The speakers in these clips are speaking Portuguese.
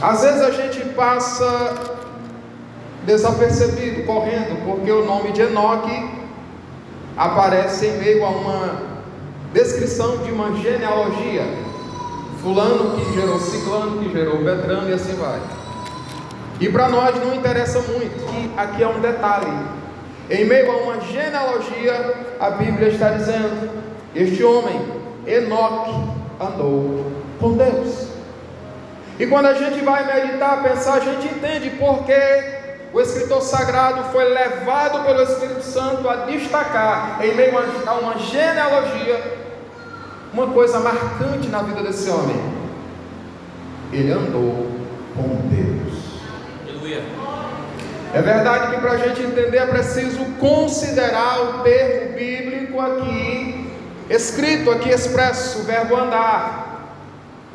Às vezes a gente passa desapercebido, correndo, porque o nome de Enoque aparece em meio a uma descrição de uma genealogia. Fulano que gerou Ciclano, que gerou Beltrano, e assim vai. E para nós não interessa muito, que aqui é um detalhe. Em meio a uma genealogia, a Bíblia está dizendo: este homem, Enoque, andou com Deus. E quando a gente vai meditar, pensar, a gente entende porque o escritor sagrado foi levado pelo Espírito Santo a destacar, em meio a uma genealogia, uma coisa marcante na vida desse homem: ele andou com Deus. Aleluia. É verdade que para a gente entender é preciso considerar o termo bíblico aqui, escrito aqui, expresso, o verbo andar.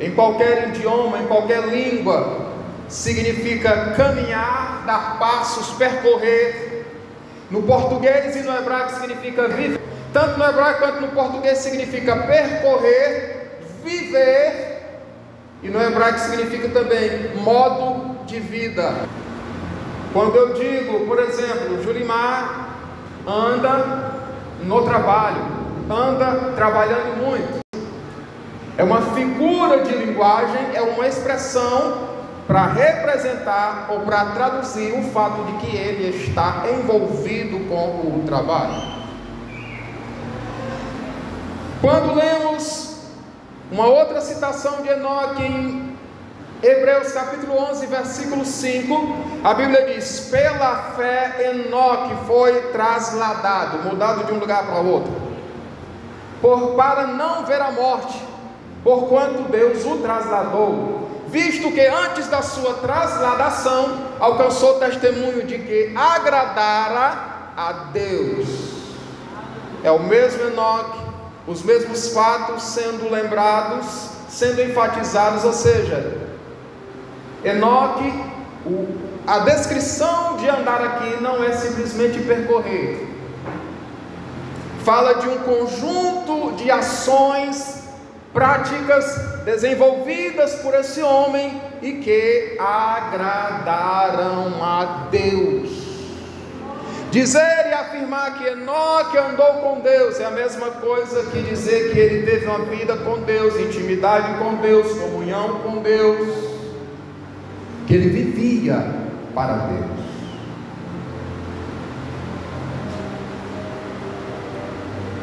Em qualquer idioma, em qualquer língua, significa caminhar, dar passos, percorrer. No português e no hebraico significa viver. Tanto no hebraico quanto no português significa percorrer, viver. E no hebraico significa também modo de vida. Quando eu digo, por exemplo, Julimar anda no trabalho, anda trabalhando muito, é uma figura de linguagem, é uma expressão para representar ou para traduzir o fato de que ele está envolvido com o trabalho. Quando lemos uma outra citação de Enoque em Hebreus capítulo 11, versículo 5, a Bíblia diz: pela fé Enoque foi trasladado, mudado de um lugar para outro, para não ver a morte, porquanto Deus o trasladou, visto que antes da sua trasladação alcançou testemunho de que agradara a Deus. É o mesmo Enoque, os mesmos fatos sendo lembrados, sendo enfatizados, ou seja, Enoque, a descrição de andar aqui não é simplesmente percorrer, fala de um conjunto de ações, práticas desenvolvidas por esse homem e que agradaram a Deus. Dizer e afirmar que Enoque andou com Deus é a mesma coisa que dizer que ele teve uma vida com Deus, intimidade com Deus, comunhão com Deus, que ele vivia para Deus.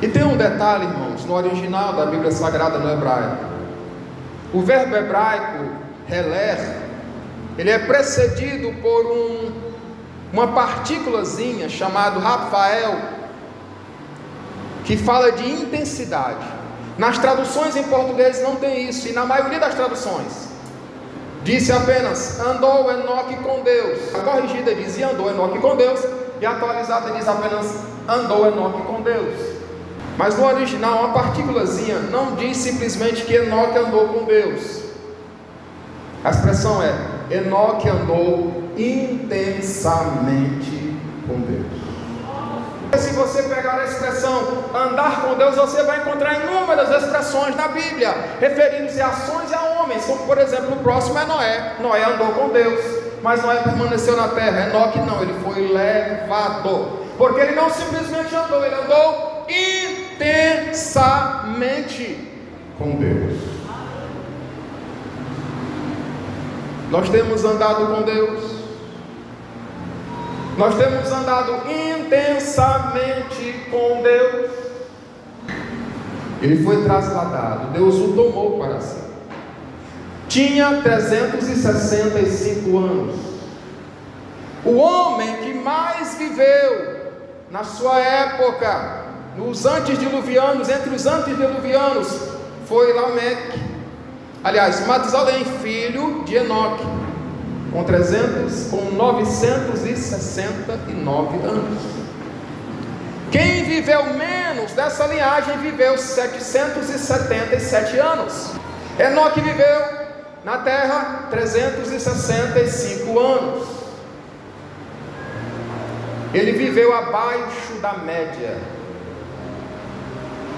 E tem um detalhe, irmãos, no original da Bíblia Sagrada no hebraico. O verbo hebraico, reler, ele é precedido por uma partículazinha chamada Rafael, que fala de intensidade. Nas traduções em português não tem isso, e na maioria das traduções disse apenas: andou Enoque com Deus. A corrigida diz: e andou Enoque com Deus, e a atualizada diz apenas: andou Enoque com Deus. Mas no original, uma partículazinha não diz simplesmente que Enoque andou com Deus. A expressão é: Enoque andou intensamente com Deus. Se você pegar a expressão andar com Deus, você vai encontrar inúmeras expressões na Bíblia, referindo-se a ações e a homens, como por exemplo o próximo é Noé. Noé andou com Deus, mas Noé permaneceu na terra. Enoque não, ele foi levado, porque ele não simplesmente andou, ele andou intensamente com Deus. Nós temos andado com Deus, nós temos andado intensamente com Deus. Ele foi trasladado, Deus o tomou para si. Tinha 365 anos. O homem que mais viveu na sua época, nos antediluvianos, entre os antediluvianos, foi Lameque. Aliás, Matusalém, filho de Enoque, com 969 anos. Quem viveu menos dessa linhagem viveu 777 anos. Enoque viveu na terra 365 anos. Ele viveu abaixo da média.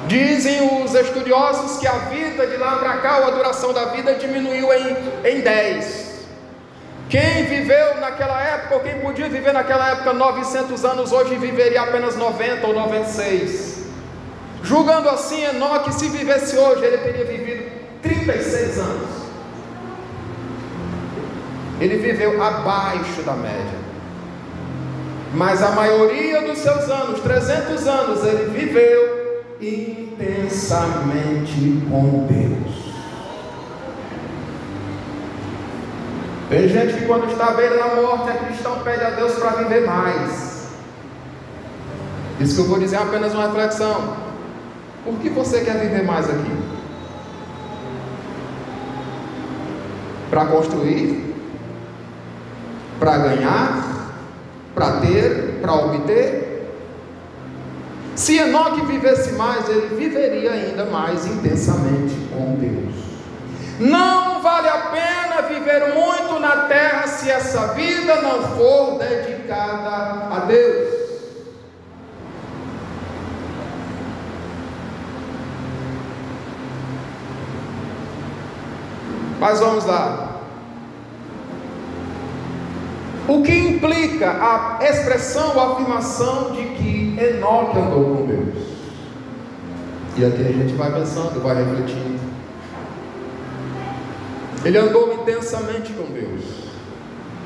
Dizem os estudiosos que a vida de lá para cá, a duração da vida diminuiu em 10. Quem viveu naquela época, ou quem podia viver naquela época 900 anos, hoje viveria apenas 90 ou 96. Julgando assim, Enoque, se vivesse hoje, ele teria vivido 36 anos. Ele viveu abaixo da média. Mas a maioria dos seus anos, 300 anos, ele viveu intensamente com Deus. Tem gente que quando está à beira da morte, é cristão, pede a Deus para viver mais. Isso que eu vou dizer é apenas uma reflexão. Por que você quer viver mais aqui? Para construir? Para ganhar? Para ter? Para obter? Se Enoque vivesse mais, ele viveria ainda mais intensamente com Deus. Não vale a pena viver muito na terra se essa vida não for dedicada a Deus. Mas vamos lá. O que implica a expressão ou afirmação de que Enoque andou com Deus? E aqui a gente vai pensando, vai refletindo. Ele andou intensamente com Deus.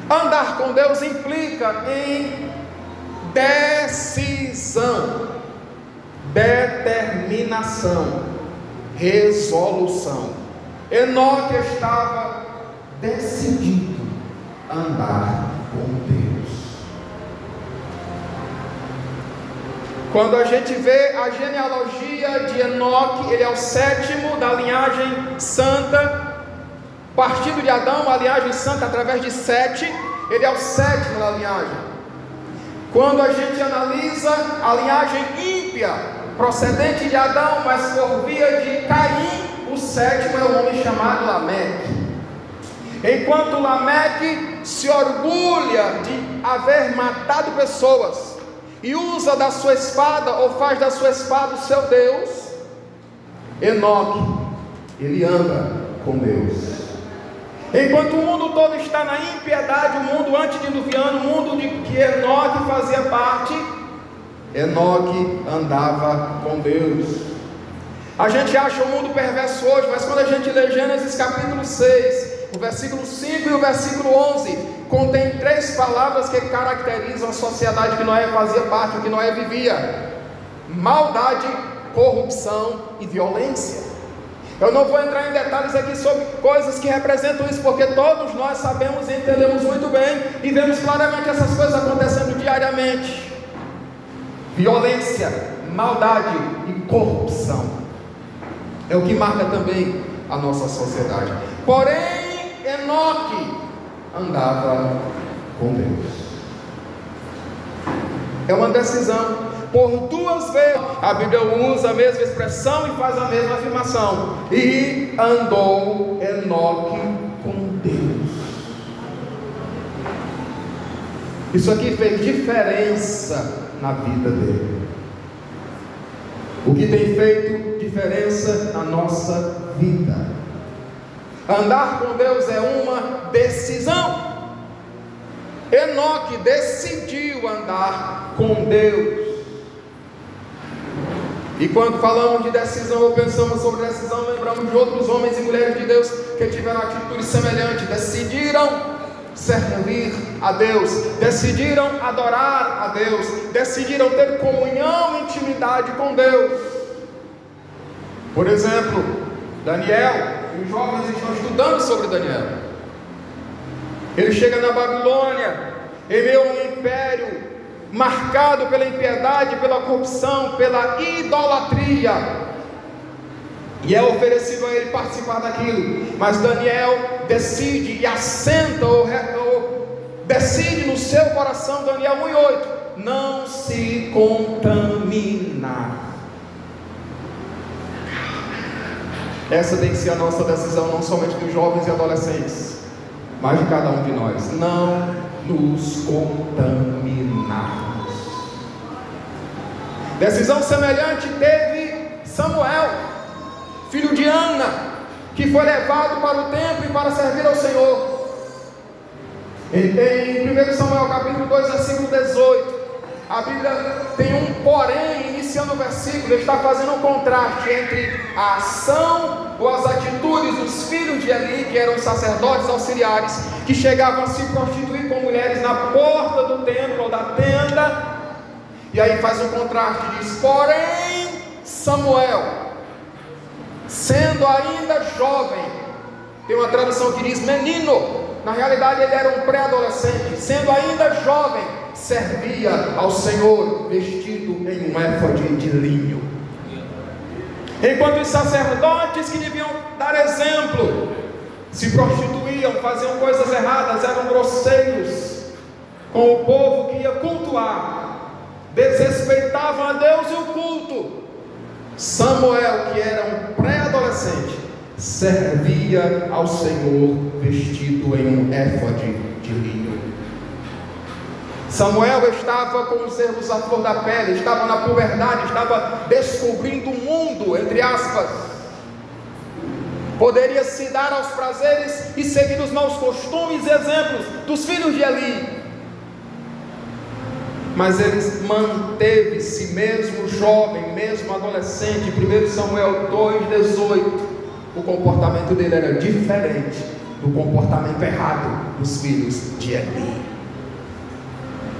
Andar com Deus implica em decisão, determinação, resolução. Enoque estava decidido a andar com Deus. Quando a gente vê a genealogia de Enoque, ele é o 7º da linhagem santa. Partido de Adão, a linhagem santa através de Sete, ele é o 7º da linhagem. Quando a gente analisa a linhagem ímpia, procedente de Adão, mas por via de Caim, o 7º é o homem chamado Lameque. Enquanto Lameque se orgulha de haver matado pessoas e usa da sua espada, ou faz da sua espada o seu Deus, Enoque, ele anda com Deus. Enquanto o mundo todo está na impiedade, o mundo antediluviano, o mundo de que Enoque fazia parte, Enoque andava com Deus. A gente acha o mundo perverso hoje, mas quando a gente lê Gênesis capítulo 6, o versículo 5 e o versículo 11, contém 3 palavras que caracterizam a sociedade que Noé fazia parte, que Noé vivia: maldade, corrupção e violência. Eu não vou entrar em detalhes aqui sobre coisas que representam isso, porque todos nós sabemos e entendemos muito bem e vemos claramente essas coisas acontecendo diariamente: violência, maldade e corrupção. É o que marca também a nossa sociedade. Porém, Enoque andava com Deus. É uma decisão. Por 2 vezes a Bíblia usa a mesma expressão e faz a mesma afirmação: e andou Enoque com Deus. Isso aqui fez diferença na vida dele. O que tem feito diferença na nossa vida. Andar com Deus é uma decisão. Enoque decidiu andar com Deus. E quando falamos de decisão ou pensamos sobre decisão, lembramos de outros homens e mulheres de Deus que tiveram atitudes semelhantes. Decidiram servir a Deus, decidiram adorar a Deus, decidiram ter comunhão e intimidade com Deus. Por exemplo, Daniel, os jovens estão estudando sobre Daniel. Ele chega na Babilônia, em meio a um império marcado pela impiedade, pela corrupção, pela idolatria, e é oferecido a ele participar daquilo. Mas Daniel decide e assenta ou decide no seu coração, Daniel 1:8, não se contaminar. Essa tem que ser a nossa decisão, não somente dos jovens e adolescentes, mas de cada um de nós: não nos contaminarmos. Decisão semelhante teve Samuel, filho de Ana, que foi levado para o templo e para servir ao Senhor. Em 1 Samuel capítulo 2, versículo 18, a Bíblia tem um porém, iniciando o versículo, ele está fazendo um contraste entre a ação ou as atitudes dos filhos de Eli, que eram sacerdotes auxiliares, que chegavam a se prostituir com mulheres na porta do templo ou da tenda, e aí faz um contraste, diz: porém Samuel, sendo ainda jovem, tem uma tradução que diz menino, na realidade ele era um pré-adolescente, sendo ainda jovem, servia ao Senhor vestido em um éfode de linho. Enquanto os sacerdotes, que deviam dar exemplo, se prostituíam, faziam coisas erradas, eram grosseiros com o povo que ia cultuar, desrespeitavam a Deus e o culto, Samuel, que era um pré-adolescente, servia ao Senhor vestido em um éfode de linho. Samuel estava com os erros à flor da pele, estava na puberdade, estava descobrindo o mundo, entre aspas. Poderia se dar aos prazeres e seguir os maus costumes e exemplos dos filhos de Eli, mas ele manteve-se, mesmo jovem, mesmo adolescente. 1 Samuel 2,18, o comportamento dele era diferente do comportamento errado dos filhos de Eli.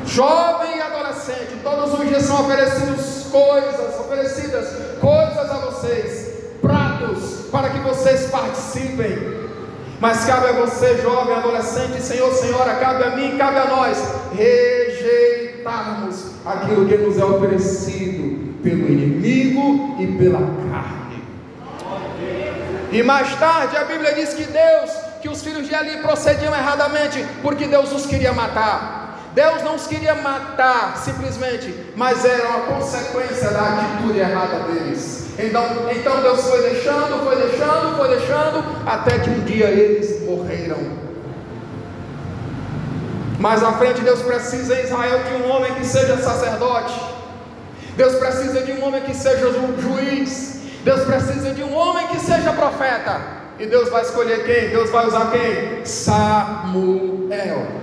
Jovem e adolescente, todos os dias são oferecidas coisas a vocês, pratos para que vocês participem. Mas cabe a você, jovem, adolescente, senhor, senhora, cabe a mim, cabe a nós rejeitarmos aquilo que nos é oferecido pelo inimigo e pela carne. E mais tarde a Bíblia diz que os filhos de Eli procediam erradamente, porque Deus os queria matar. Deus não os queria matar simplesmente, mas era uma consequência da atitude errada deles. Então Deus foi deixando, até que um dia eles morreram. Mais à frente, Deus precisa em Israel de um homem que seja sacerdote. Deus precisa de um homem que seja juiz. Deus precisa de um homem que seja profeta. E Deus vai escolher quem? Deus vai usar quem? Samuel.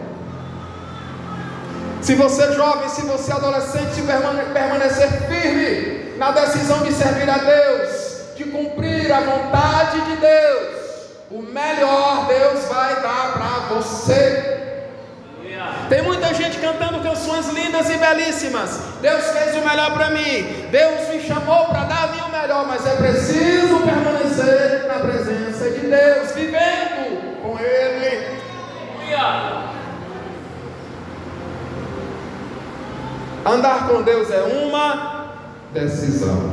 Se você jovem, se você adolescente, se permanecer firme na decisão de servir a Deus, de cumprir a vontade de Deus, o melhor Deus vai dar para você. Tem muita gente cantando canções lindas e belíssimas. Deus fez o melhor para mim, Deus me chamou para dar a mim o melhor, mas é preciso permanecer na presença de Deus, vivendo com Ele. Andar com Deus é uma decisão.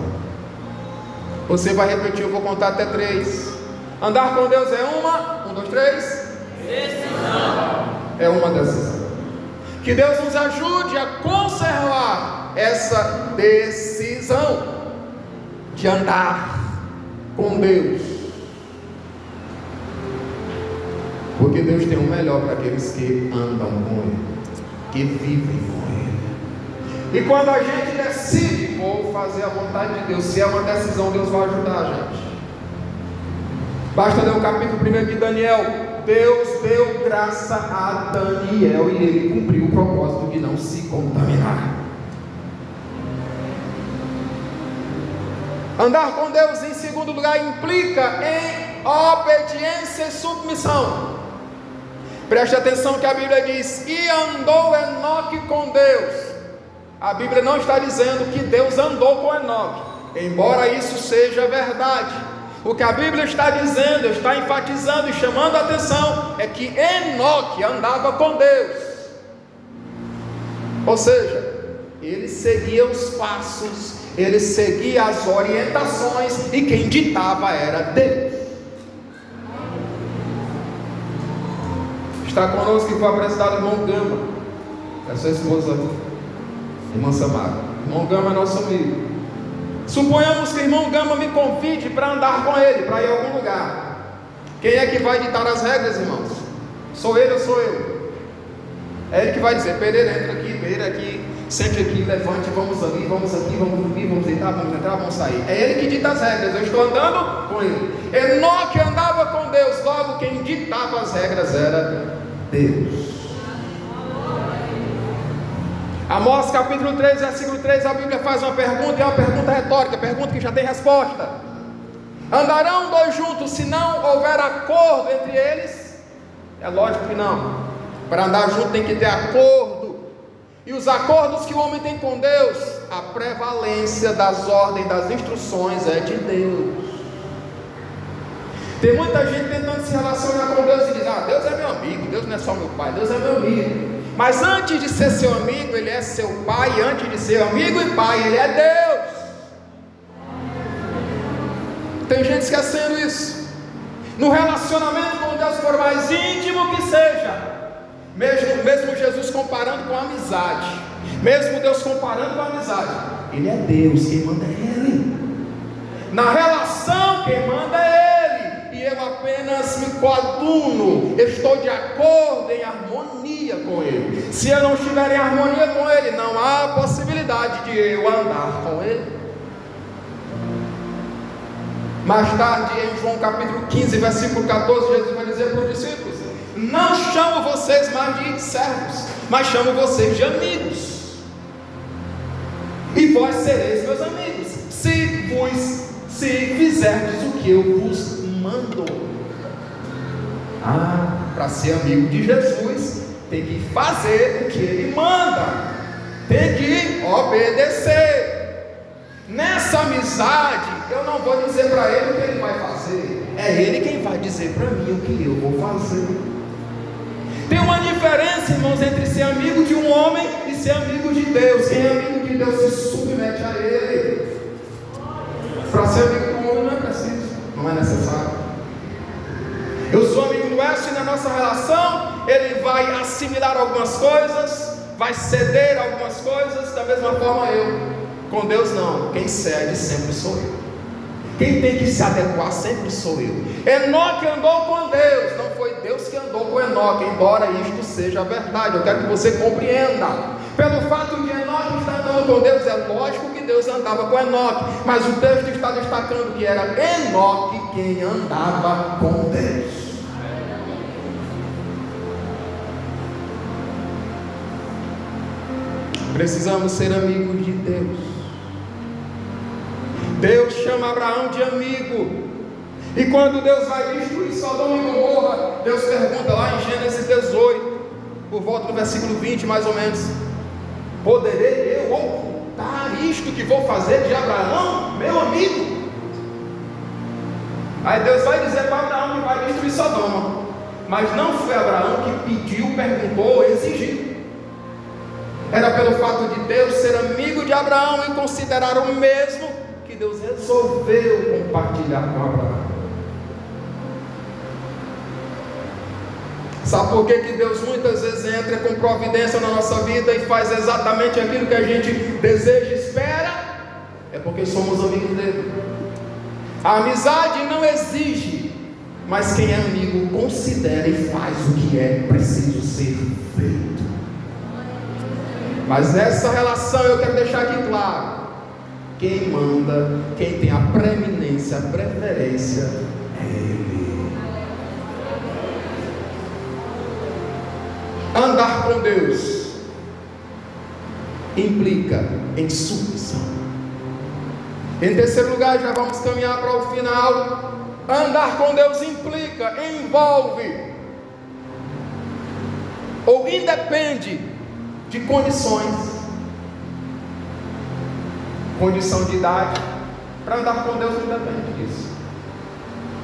Você vai repetir, eu vou contar até 3. Andar com Deus é uma, 1, 2, 3. Decisão. É uma decisão. Que Deus nos ajude a conservar essa decisão de andar com Deus, porque Deus tem o melhor para aqueles que andam com Ele, que vivem com Ele. E quando a gente decide, vou fazer a vontade de Deus, se é uma decisão, Deus vai ajudar a gente. Basta ler o capítulo 1 de Daniel. Deus deu graça a Daniel e ele cumpriu o propósito de não se contaminar. Andar com Deus, em segundo lugar, implica em obediência e submissão. Preste atenção que a Bíblia diz: e andou Enoque com Deus. A Bíblia não está dizendo que Deus andou com Enoque, embora isso seja verdade. O que a Bíblia está dizendo, está enfatizando e chamando a atenção, é que Enoque andava com Deus. Ou seja, ele seguia os passos, ele seguia as orientações, e quem ditava era Deus. Está conosco que foi apresentado o irmão Gama, é sua esposa, irmã Samara. Irmão Gama é nosso amigo. Suponhamos que o irmão Gama me convide para andar com ele, para ir a algum lugar. Quem é que vai ditar as regras, irmãos? Sou ele ou sou eu? É ele que vai dizer: Pereira, entra aqui, Pereira aqui, sente aqui, levante, vamos ali, vamos aqui, vamos dormir, vamos deitar, vamos entrar, vamos sair. É ele que dita as regras, eu estou andando com ele. Enoque andava com Deus, logo quem ditava as regras era Deus. Amós capítulo 3, versículo 3, a Bíblia faz uma pergunta, e é uma pergunta retórica, pergunta que já tem resposta. Andarão dois juntos se não houver acordo entre eles? É lógico que não. Para andar junto tem que ter acordo. E os acordos que o homem tem com Deus, a prevalência das ordens, das instruções é de Deus. Tem muita gente tentando se relacionar com Deus e diz: ah, Deus é meu amigo, Deus não é só meu pai, Deus é meu amigo. Mas antes de ser seu amigo, Ele é seu pai, e antes de ser amigo e pai, Ele é Deus. Tem gente esquecendo isso. No relacionamento com Deus, por mais íntimo que seja, mesmo Jesus comparando com a amizade, mesmo Deus comparando com a amizade, Ele é Deus, quem manda é Ele. Na relação, quem manda é Ele, e eu apenas me coaduno, estou de acordo, em harmonia com Ele. Se eu não estiver em harmonia com Ele, não há possibilidade de eu andar com Ele. Mais tarde, em João capítulo 15, versículo 14, Jesus vai dizer para os discípulos: não chamo vocês mais de servos, mas chamo vocês de amigos, e vós sereis meus amigos, se fizerdes o que eu vos mando. Para ser amigo de Jesus, tem que fazer o que Ele manda, tem que obedecer. Nessa amizade, eu não vou dizer para Ele o que Ele vai fazer, é Ele quem vai dizer para mim o que eu vou fazer. Tem uma diferença, irmãos, entre ser amigo de um homem e ser amigo de Deus. Quem é amigo de Deus se submete a Ele. Para ser amigo do homem não é preciso, não é necessário. Eu sou amigo do Edson, e na nossa relação ele vai assimilar algumas coisas, vai ceder algumas coisas, da mesma forma eu. Com Deus não, quem cede sempre sou eu, quem tem que se adequar sempre sou eu. Enoque andou com Deus, não foi Deus que andou com Enoque, embora isto seja a verdade. Eu quero que você compreenda, pelo fato de Enoque estar andando com Deus, é lógico que Deus andava com Enoque, mas o texto está destacando que era Enoque quem andava com Deus. Precisamos ser amigos de Deus. Deus chama Abraão de amigo. E quando Deus vai destruir Sodoma e Gomorra, Deus pergunta lá em Gênesis 18, por volta do versículo 20 mais ou menos: poderei eu ocultar isto que vou fazer de Abraão, meu amigo? Aí Deus vai dizer para Abraão que vai destruir Sodoma, mas não foi Abraão que pediu, perguntou, exigiu. Era pelo fato de Deus ser amigo de Abraão e considerar o mesmo, que Deus resolveu compartilhar com Abraão. Sabe por que Deus muitas vezes entra com providência na nossa vida e faz exatamente aquilo que a gente deseja e espera? É porque somos amigos dele. A amizade não exige, mas quem é amigo considera e faz o que é preciso ser feito. Mas nessa relação eu quero deixar aqui claro: quem manda, quem tem a preeminência, a preferência é Ele. Andar com Deus implica em submissão. Em terceiro lugar, já vamos caminhar para o final. Andar com Deus implica, envolve ou independe de condições. Condição de idade, para andar com Deus não depende disso.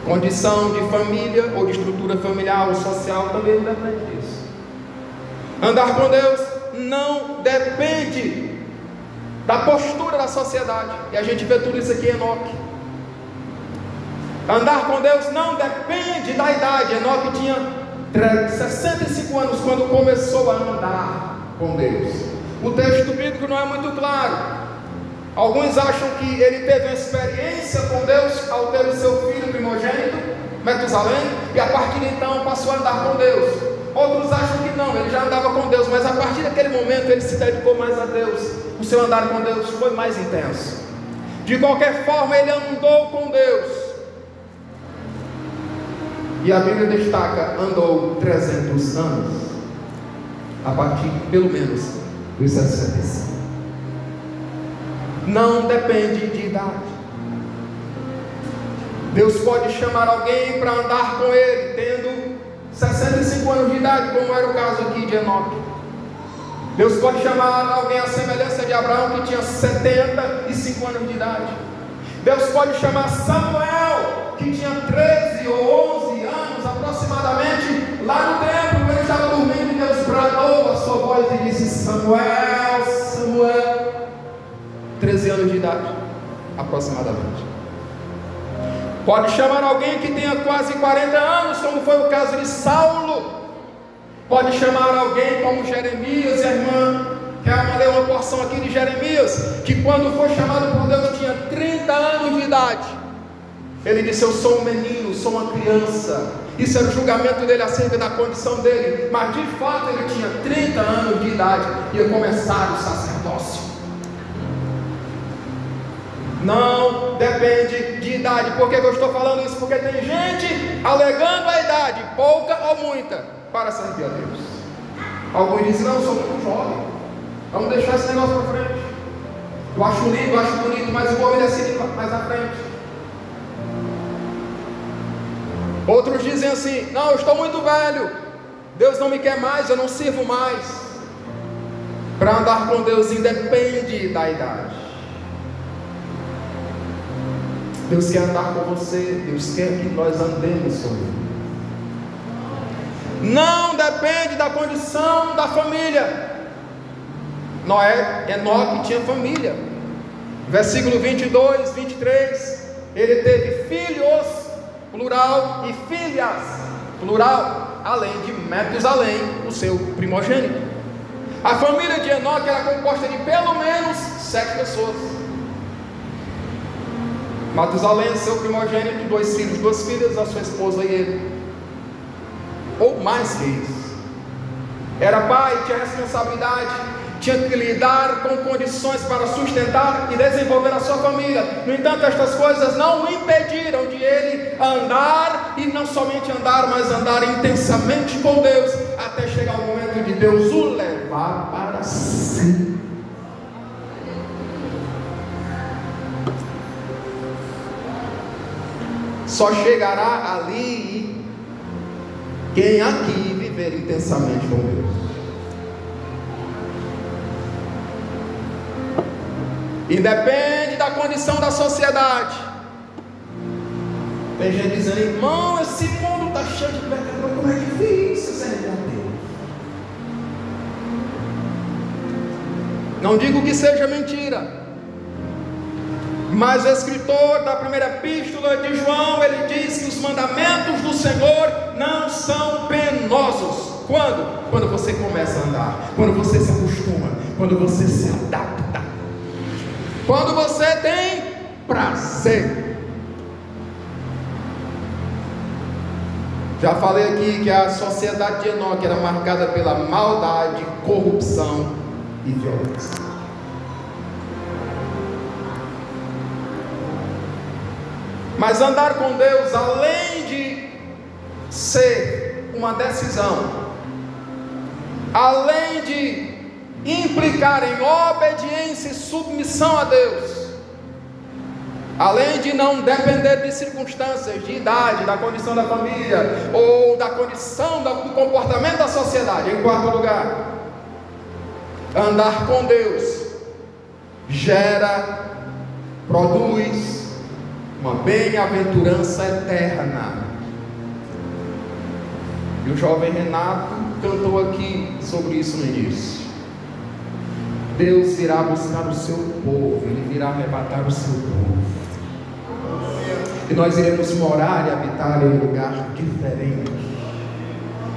Condição de família ou de estrutura familiar ou social também não depende disso. Andar com Deus não depende da postura da sociedade, e a gente vê tudo isso aqui em Enoque. Andar com Deus não depende da idade. Enoque tinha 65 anos quando começou a andar com Deus. O texto bíblico não é muito claro. Alguns acham que ele teve uma experiência com Deus ao ter o seu filho primogênito, Metusalém, e a partir de então passou a andar com Deus. Outros acham que não, ele já andava com Deus, mas a partir daquele momento ele se dedicou mais a Deus. O seu andar com Deus foi mais intenso. De qualquer forma, ele andou com Deus. E a Bíblia destaca: andou 300 anos, a partir pelo menos dos 65. Não depende de idade. Deus pode chamar alguém para andar com Ele, tendo 65 anos de idade, como era o caso aqui de Enoque. Deus pode chamar alguém à semelhança de Abraão, que tinha 75 anos de idade. Deus pode chamar Samuel, que tinha 13 ou 11 anos aproximadamente, lá no templo, quando ele estava dormindo, e Deus bradou a sua voz e disse: Samuel, Samuel. 13 anos de idade, aproximadamente. Pode chamar alguém que tenha quase 40 anos, como foi o caso de Saulo. Pode chamar alguém como Jeremias, e a irmã quer ler uma porção aqui de Jeremias, que quando foi chamado por Deus tinha 30 anos de idade. Ele disse: eu sou um menino, sou uma criança. Isso era o julgamento dele acerca da condição dele, mas de fato ele tinha 30 anos de idade, ia começar o sacerdócio. Não depende de idade. Por que eu estou falando isso? Porque tem gente alegando a idade, pouca ou muita, para servir a Deus. Alguns dizem: não, eu sou muito jovem, vamos deixar esse negócio para frente. Eu acho lindo, eu acho bonito, mas eu vou me decidir mais à frente. Outros dizem assim: não, eu estou muito velho, Deus não me quer mais, eu não sirvo mais. Para andar com Deus independe da idade. Deus quer andar com você, Deus quer que nós andemos com Ele. Não depende da condição da família. Enoque tinha família. Versículo 22, 23. Ele teve filhos, plural, e filhas, plural, além de Metusalém, o seu primogênito. A família de Enoque era composta de pelo menos 7 pessoas. Matusalém, seu primogênito, 2 filhos, 2 filhas, a sua esposa e ele, ou mais que isso. Era pai, tinha responsabilidade, tinha que lidar com condições para sustentar e desenvolver a sua família. No entanto, estas coisas não o impediram de ele andar, e não somente andar, mas andar intensamente com Deus, até chegar o momento de Deus o levar para si. Só chegará ali quem aqui viver intensamente com Deus. Independe da condição da sociedade. Tem gente dizendo: irmão, esse mundo está cheio de pecador, como é difícil servir a Deus. Não digo que seja mentira, mas o escritor da primeira epístola de João, ele diz que os mandamentos do Senhor não são penosos. Quando? Quando você começa a andar, quando você se acostuma, quando você se adapta, quando você tem prazer. Já falei aqui que a sociedade de Enoque era marcada pela maldade, corrupção e violência. Mas andar com Deus, além de ser uma decisão, além de implicar em obediência e submissão a Deus, além de não depender de circunstâncias, de idade, da condição da família, ou da condição do comportamento da sociedade. Em quarto lugar, andar com Deus produz uma bem-aventurança eterna. E o jovem Renato cantou aqui sobre isso no início. Deus virá buscar o seu povo, Ele virá arrebatar o seu povo, e nós iremos morar e habitar em um lugar diferente,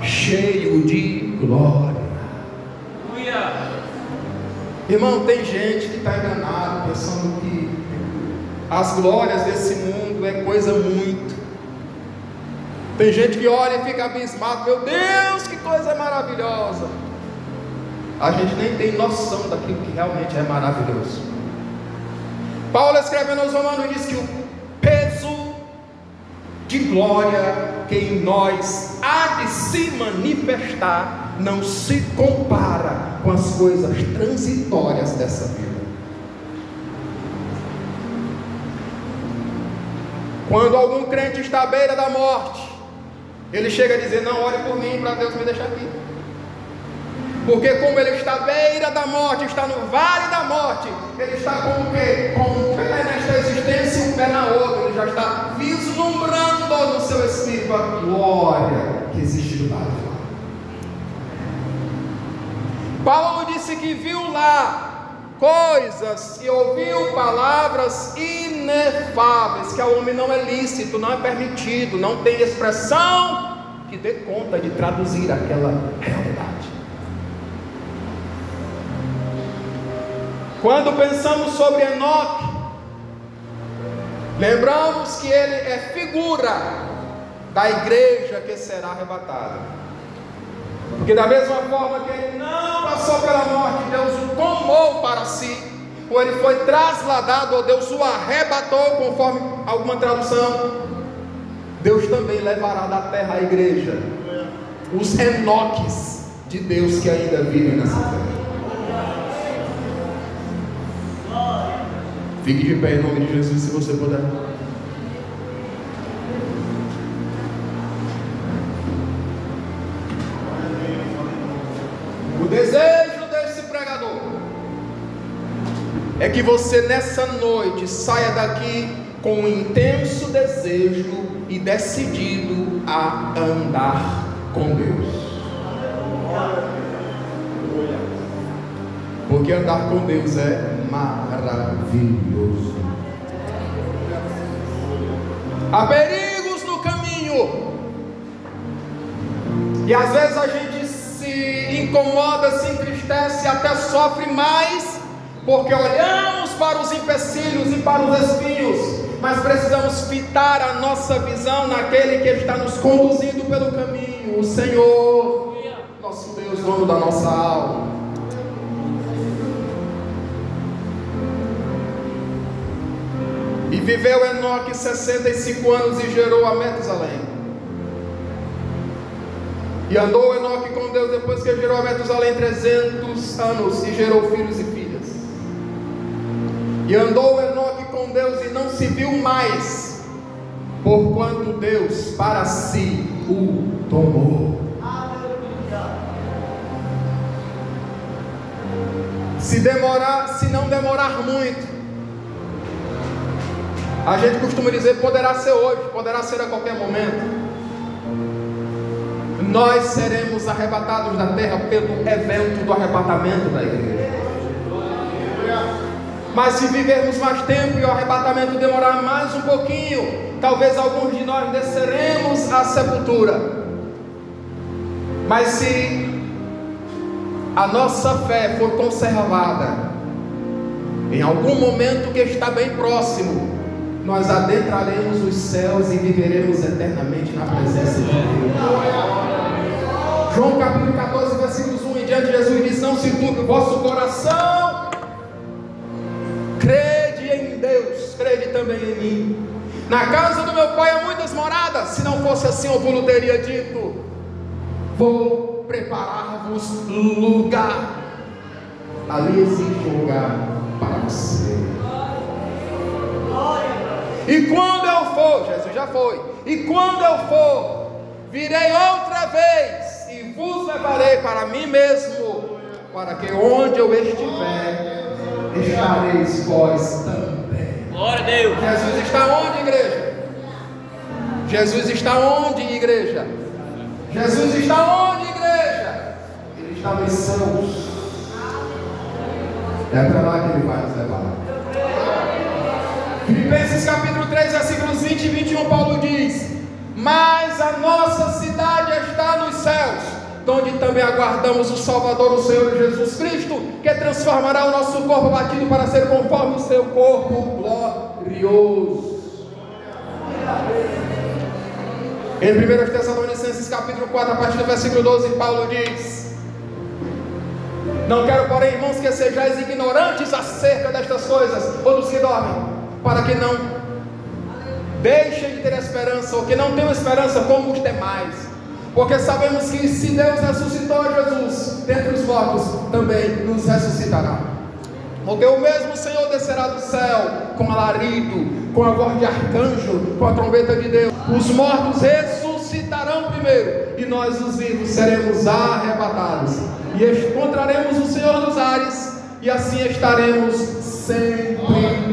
cheio de glória. Irmão, tem gente que está enganado, pensando que as glórias desse mundo é coisa muito. Tem gente que olha e fica abismado: meu Deus, que coisa maravilhosa. A gente nem tem noção daquilo que realmente é maravilhoso. Paulo, escrevendo aos Romanos, diz que o peso de glória que em nós há de se manifestar não se compara com as coisas transitórias dessa vida. Quando algum crente está à beira da morte, ele chega a dizer: não, ore por mim para Deus me deixar aqui. Porque como ele está à beira da morte, está no vale da morte, ele está com o quê? Com um pé nesta existência e um pé na outra. Ele já está vislumbrando no seu espírito a glória que existe do lado de lá. Paulo disse que viu lá coisas e ouviu palavras inefáveis, que ao homem não é lícito, não é permitido, não tem expressão que dê conta de traduzir aquela realidade. Quando pensamos sobre Enoque, lembramos que ele é figura da igreja que será arrebatada. Porque da mesma forma que ele não passou pela morte, Deus o tomou para si, ou ele foi trasladado, ou Deus o arrebatou, conforme alguma tradução, Deus também levará da terra a igreja, os Enoques de Deus que ainda vivem nessa terra. Fique de pé em nome de Jesus, se você puder. O desejo desse pregador é que você nessa noite saia daqui com um intenso desejo e decidido a andar com Deus. Porque andar com Deus é maravilhoso. Há perigos no caminho, e às vezes a gente se incomoda, se entristece, até sofre mais, porque olhamos para os empecilhos e para os espinhos, mas precisamos fitar a nossa visão naquele que está nos conduzindo pelo caminho, o Senhor, nosso Deus, dono da nossa alma. E viveu Enoque 65 anos e gerou a Metusalém. E andou Enoque com Deus depois que gerou a Metusalém 300 anos e gerou filhos e filhas. E andou Enoque com Deus e não se viu mais, porquanto Deus para si o tomou. Se não demorar muito, a gente costuma dizer, poderá ser hoje, poderá ser a qualquer momento, nós seremos arrebatados da terra pelo evento do arrebatamento da igreja. Mas se vivermos mais tempo e o arrebatamento demorar mais um pouquinho, talvez alguns de nós desceremos à sepultura. Mas se a nossa fé for conservada, em algum momento que está bem próximo, nós adentraremos os céus e viveremos eternamente na presença de Deus. João capítulo 14, versículos 1 em diante, Jesus diz: não se turbe o vosso coração, crede em Deus, crede também em mim. Na casa do meu pai há muitas moradas, se não fosse assim eu vos teria dito, vou preparar-vos lugar. Ali existe um lugar para você. E quando eu for, Jesus já foi, e quando eu for, virei outra vez e vos levarei para mim mesmo, para que onde eu estiver, estareis vós também. Glória a Deus. Jesus está onde, igreja? Jesus está onde, igreja? Jesus está onde, igreja? Ele está nos céus. É para lá que Ele vai nos levar. Filipenses capítulo 3, versículos 20 e 21, Paulo diz: mas a nossa cidade está nos céus, onde também aguardamos o Salvador, o Senhor Jesus Cristo, que transformará o nosso corpo batido para ser conforme o seu corpo glorioso. Em 1 Tessalonicenses capítulo 4, a partir do versículo 12, Paulo diz: não quero, porém, irmãos, que sejais ignorantes acerca destas coisas, ou dos que dormem, para que não deixem de ter esperança, ou que não tenham esperança como os demais, porque sabemos que se Deus ressuscitou Jesus dentre os mortos, também nos ressuscitará. Porque o mesmo Senhor descerá do céu com alarido, com a voz de arcanjo, com a trombeta de Deus. Os mortos ressuscitarão primeiro, e nós os vivos seremos arrebatados, e encontraremos o Senhor nos ares, e assim estaremos sempre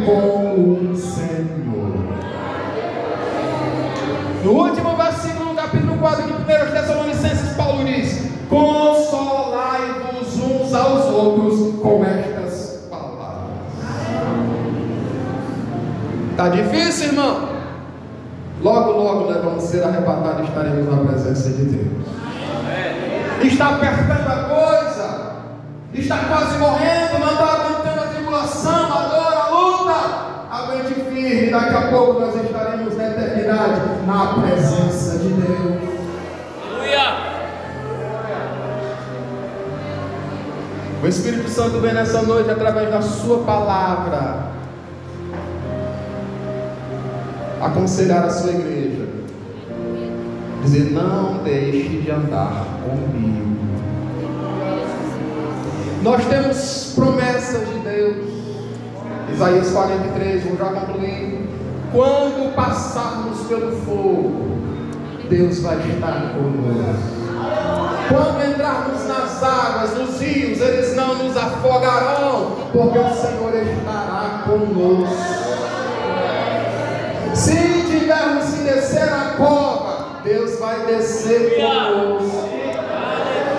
com o Senhor. No último versículo, no capítulo 4 de 1 Tessalonicenses, Paulo diz: consolai-vos uns aos outros com estas palavras. Está difícil, irmão? Logo, logo nós vamos ser arrebatados e estaremos na presença de Deus. Está apertando a coisa, está quase morrendo, não está aguentando a tribulação, a dor, a luta. Aguente firme, daqui a pouco nós estaremos na eternidade, na presença de Deus. Aleluia! O Espírito Santo vem nessa noite através da sua palavra aconselhar a sua igreja, dizer: não deixe de andar comigo. Nós temos promessas de Deus. Isaías 43, vou já concluir. Quando passarmos pelo fogo, Deus vai estar conosco. Quando entrarmos nas águas, nos rios, eles não nos afogarão, porque o Senhor estará conosco. Se tivermos que descer a cova, Deus vai descer conosco.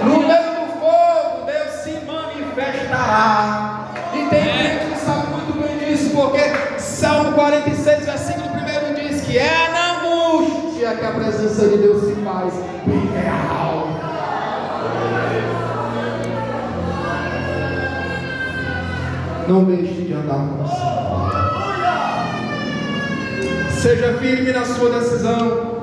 No meio do fogo, Deus se manifestará. E tem gente que sabe muito bem disso, porque Salmo 46, versículo 1 diz que é na angústia que a presença de Deus se faz bem real. Não deixe de andar com o Senhor. Seja firme na sua decisão.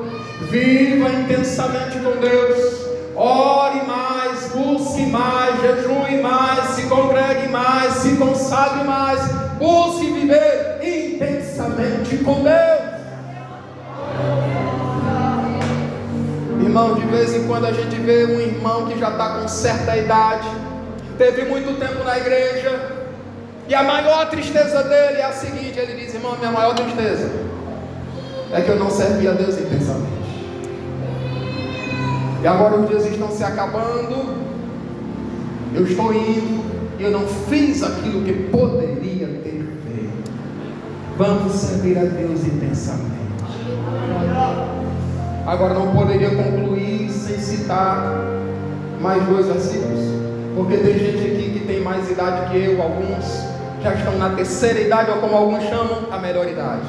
Viva intensamente com Deus. Ore mais, busque mais, jejue mais, se congregue mais, se consagre mais. Busque viver intensamente com Deus. Irmão, de vez em quando a gente vê um irmão que já está com certa idade, teve muito tempo na igreja, e a maior tristeza dele é a seguinte: ele diz: irmão, minha maior tristeza é que eu não servi a Deus intensamente. E agora os dias estão se acabando, eu estou indo, e eu não fiz aquilo que poderia ter feito. Vamos servir a Deus intensamente. Agora não poderia concluir sem citar mais 2 versículos, porque tem gente aqui que tem mais idade que eu, alguns já estão na terceira idade, ou como alguns chamam, a melhor idade.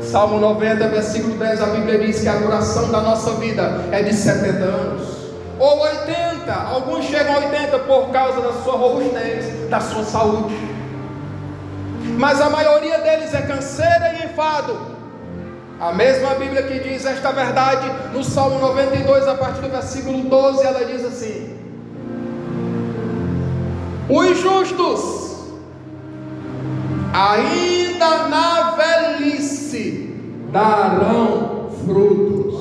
Salmo 90, versículo 10, a Bíblia diz que a duração da nossa vida é de 70 anos, ou 80, alguns chegam a 80 por causa da sua robustez, da sua saúde, mas a maioria deles é canseira e enfado. A mesma Bíblia que diz esta verdade, no Salmo 92, a partir do versículo 12, ela diz assim: os justos ainda na velhice darão frutos.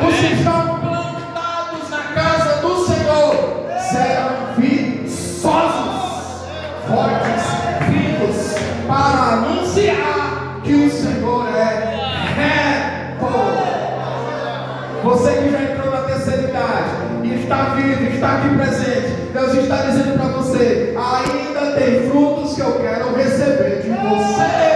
Os que estão plantados na casa do Senhor serão viçosos, fortes, vivos, para anunciar que o Senhor é reto. Você que já entrou na terceira idade e está vivo, está aqui presente, Deus está dizendo para você: ainda tem frutos que eu quero receber de você.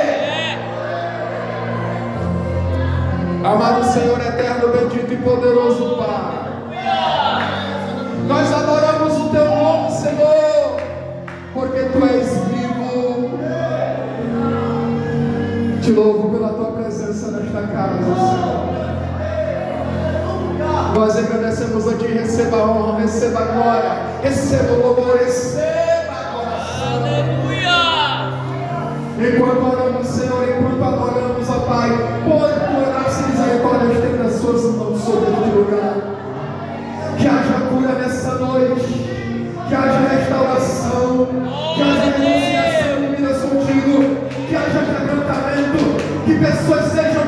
Amado Senhor eterno, bendito e poderoso Pai, nós adoramos o Teu nome, Senhor, porque Tu és vivo. Te louvo pela Tua presença nesta casa, Senhor. Nós agradecemos a Ti. Receba a honra, receba a glória, receba o louvor, receba a adoração. Aleluia! Enquanto oramos, Senhor, enquanto adoramos, ó Pai, por Tua graça e misericórdia, estenda as Suas mãos sobre este lugar. Que haja cura nessa noite, que haja restauração, que haja reconciliação de vidas contigo, que haja quebrantamento, que pessoas sejam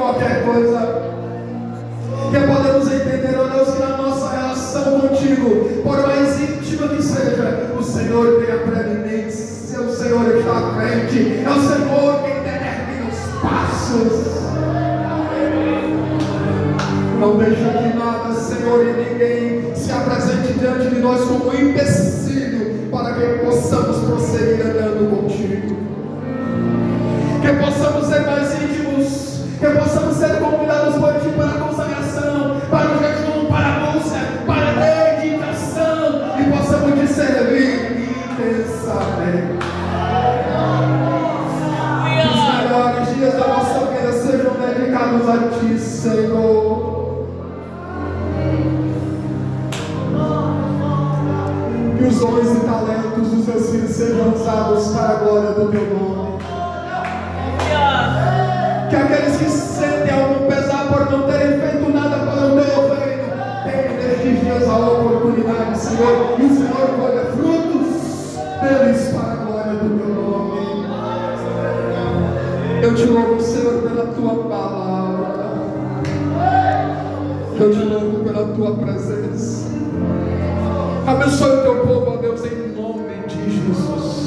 qualquer coisa. Que podemos entender, ó Deus, que na nossa relação contigo, por mais íntima que seja, o Senhor tem a preeminência, o Senhor está à frente, é o Senhor quem determina os passos. Não deixa que nada, Senhor, e ninguém se apresente diante de nós como um empecilho para que possamos prosseguir andando contigo. Que possamos ser mais íntimos, que possamos ser convidados por ti para a consagração, para o jejum, para a busca, para a dedicação, e possamos te servir intensamente. Que os melhores dias da nossa vida sejam dedicados a ti, Senhor. Que os dons e talentos dos teus filhos sejam usados para a glória do teu nome. Que aqueles que sentem algum pesar por não terem feito nada para o teu reino, tenham nestes dias a oportunidade, Senhor, e o Senhor colha frutos deles para a glória do teu nome. Eu te louvo, Senhor, pela tua palavra. Eu te louvo pela tua presença. Abençoe o teu povo, ó Deus, em nome de Jesus.